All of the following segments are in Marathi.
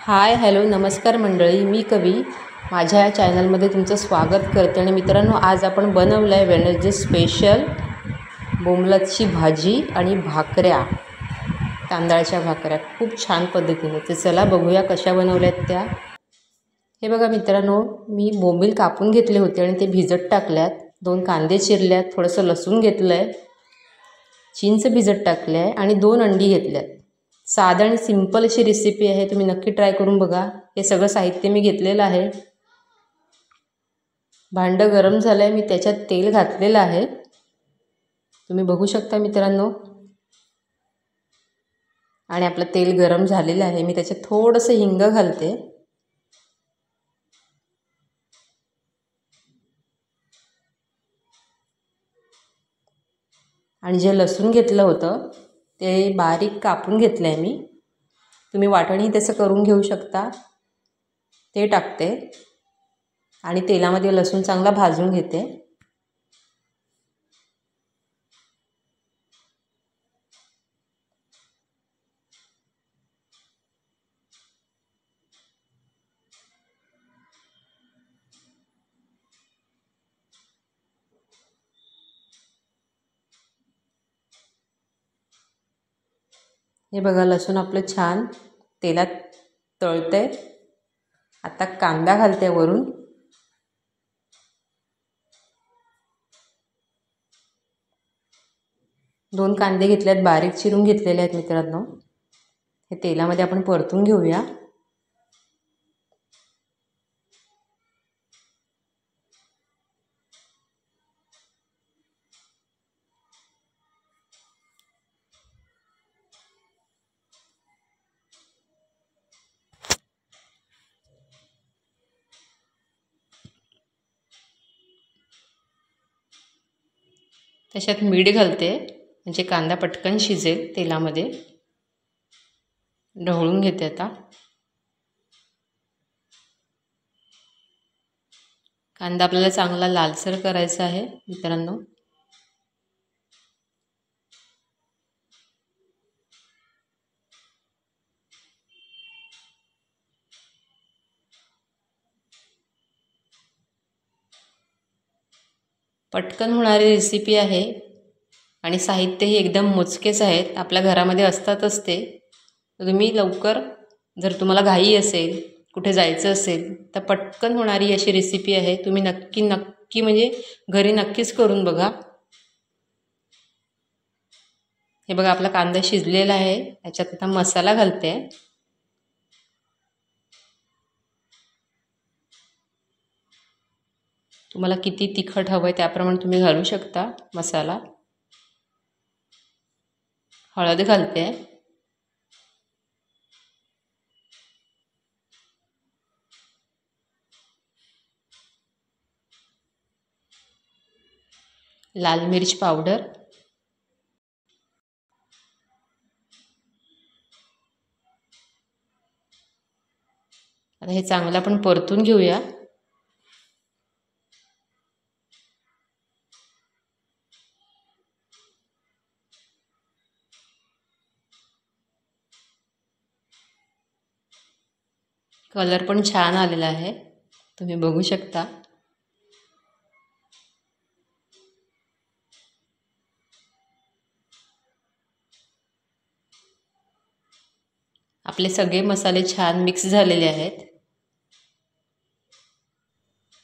हाय हॅलो नमस्कार मंडळी, मी कवी माझ्या या चॅनलमध्ये तुमचं स्वागत करते. आणि मित्रांनो, आज आपण बनवलं आहे वेडनेसडे स्पेशल बोंबलाची भाजी आणि भाकऱ्या, तांदळाच्या भाकऱ्या खूप छान पद्धतीने. तर चला बघूया कशा बनवल्यात त्या. हे बघा मित्रांनो, मी बोंबील कापून घेतले होते आणि ते भिजत टाकल्यात. 2 कांदे चिरल्यात, थोडंसं लसूण घेतलं आहे, चिंच भिजत टाकले आहे आणि 2 अंडी घेतल्यात. साधं आणि सिंपल अशी रेसिपी आहे, तुम्ही नक्की ट्राय करून बघा. हे सगळं साहित्य मी घेतलेलं आहे. भांडं गरम झालं आहे, मी त्याच्यात तेल घातलेलं आहे, तुम्ही बघू शकता मित्रांनो. आणि आपलं तेल गरम झालेलं आहे, मी त्याच्यात थोडंसं हिंग घालते. आणि जे लसूण घेतलं होतं ते बारीक कापून घेतलं आहे मी. तुम्ही वाटणही तसं करून घेऊ शकता. ते टाकते आणि तेलामध्ये लसूण चांगला भाजून घेते. हे बघा, लसूण आपलं छान तेलात तळते. आता कांदा घालते वरून. दोन कांदे घेतल्यात, बारीक चिरून घेतलेले आहेत मित्रांनो. हे तेलामध्ये आपण परतून घेऊया. त्याच्यात मीठ घालते, म्हणजे कांदा पटकन शिजेल तेलामध्ये. ढवळून घेते आता. कांदा आपल्याला चांगला लालसर करायचा आहे मित्रांनो. पटकन होणारी रेसिपी आहे आणि साहित्यही एकदम मोजकेच आहेत, आपल्या घरामध्ये असतातच ते. तर तुम्ही लवकर, जर तुम्हाला घाई असेल, कुठे जायचं असेल, तर पटकन होणारी अशी रेसिपी आहे. तुम्ही नक्की म्हणजे घरी नक्कीच करून बघा. हे बघा, आपला कांदा शिजलेला आहे. याच्यात आता मसाला घालते. तुम्हाला किती तिखट हवं आहे त्याप्रमाणे तुम्ही घालू शकता मसाला. हळद घालते. लाल मिर्च पावडर. आता हे चांगलं आपण परतून घेऊया. कलर पण छान आलेला आहे, तुम्ही बघू शकता. आपले सगळे मसाले छान मिक्स झालेले आहेत.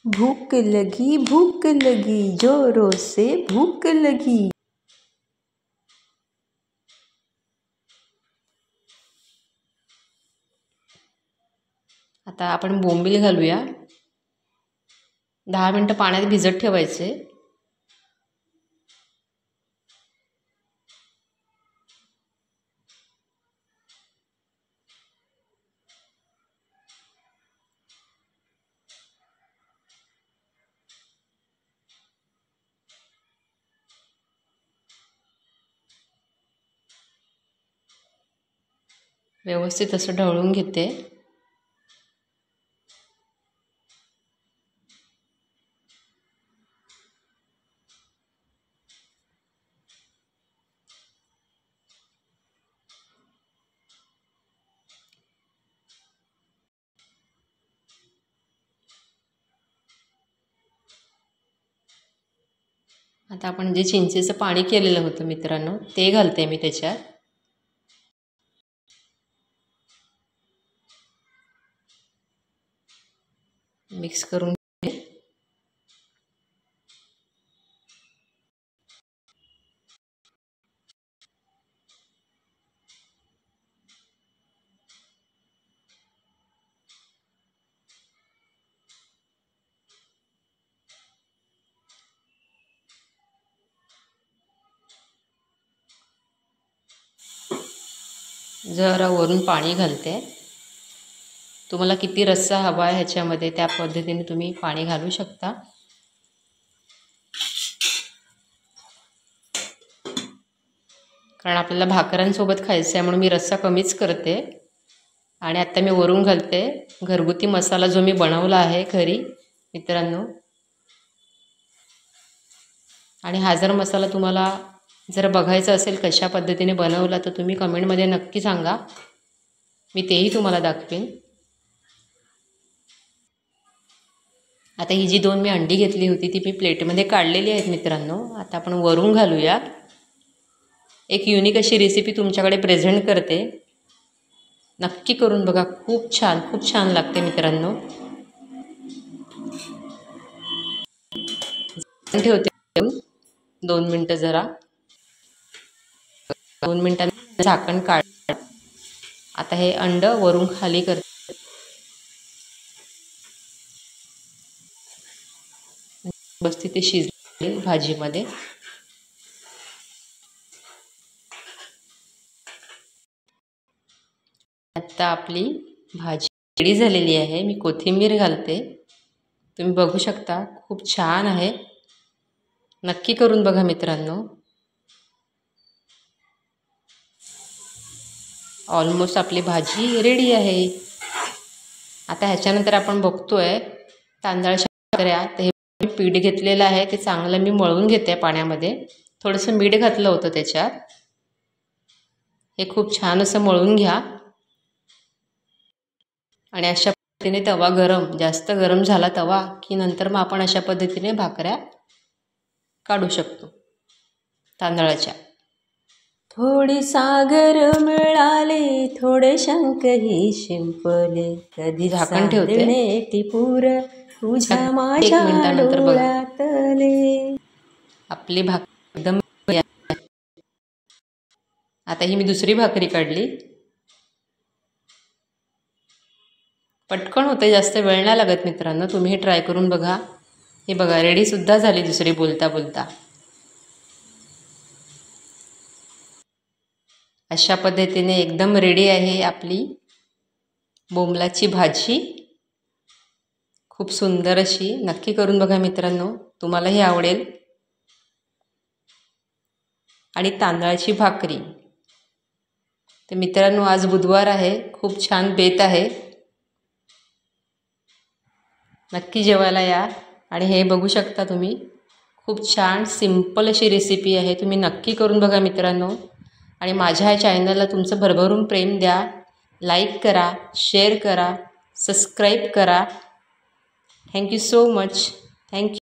भूक लगी जोरों से भूक लगी. आता आपण बोंबील घालूया. 10 मिनिटं पाण्यात भिजत ठेवायचे. व्यवस्थित असं ढवळून घेते. आता आपण जे चिंचेचं पाणी केलेलं होतं मित्रांनो ते घालते मी त्याच्यात. मिक्स करून जरा वरून पाणी घालते. तुम्हाला किती रस्सा हवा आहे ह्याच्यामध्ये त्या पद्धतीने तुम्ही पाणी घालू शकता. कारण आपल्याला भाकऱ्यांसोबत खायचं आहे म्हणून मी रस्सा कमीच करते. आणि आता मी वरून घालते घरगुती मसाला जो मी बनवला आहे घरी मित्रांनो. आणि हा जर मसाला तुम्हाला जर बघायचा असेल कशा पद्धतीने बनवला तर तुम्ही कमेंटमध्ये नक्की सांगा, मी तेही तुम्हाला दाखवेन. आता ही जी 2 मी अंडी घेतली होती ती मी प्लेटमध्ये काढलेली आहेत मित्रांनो. आता आपण वरून घालूया. एक युनिक अशी रेसिपी तुमच्याकडे प्रेझेंट करते, नक्की करून बघा. खूप छान लागते मित्रांनो. ठेवते 2 मिनटं जरा. 2 मिनटांनी झाकण काढ. आता हे अंड वरून खाली करते. बस तिथे शिजले भाजीमध्ये. आता आपली भाजी रेडी झालेली आहे. मी कोथिंबीर घालते. तुम्ही बघू शकता खूप छान आहे. नक्की करून बघा मित्रांनो. ऑलमोस्ट आपली भाजी रेडी आहे. आता ह्याच्यानंतर आपण बघतोय तांदळाच्या भाकऱ्या. तर हे पीठ घेतलेलं आहे ते चांगलं मी मळून घेते पाण्यामध्ये. थोडंसं मीठ घातलं होतं त्याच्यात. हे खूप छान असं मळून घ्या. आणि अशा पद्धतीने तवा जास्त गरम झाला तवा की नंतर मग आपण अशा पद्धतीने भाकऱ्या काढू शकतो तांदळाच्या. थोडी सागर मिळाले थोडे शंकही शिंपले, कधी झाकण ठेवते टिपूर तुझ्या माझ्या डोळ्यातले. आपली भाकरी एकदम. आता ही मी दुसरी भाकरी काढली. पटकन होते, जास्त वेळ नाही लागत मित्रांनो. तुम्ही हे ट्राय करून बघा. हे बघा रेडी सुद्धा झाली दुसरी बोलता बोलता. अशा पद्धतीने एकदम रेडी आहे आपली बोंबलाची भाजी. खूप सुंदर अशी. नक्की करून बघा मित्रांनो, तुम्हालाही आवडेल. आणि तांदळाची भाकरी. तर मित्रांनो आज बुधवार आहे, खूप छान बेत आहे. नक्की जेवायला या. आणि हे बघू शकता तुम्ही खूप छान सिंपल अशी रेसिपी आहे. तुम्ही नक्की करून बघा मित्रांनो. आणि माझ्या ह्या चॅनलला तुमचं भरभरून प्रेम द्या. लाईक करा, शेअर करा, सबस्क्राईब करा. Thank you so much. थँक्यू.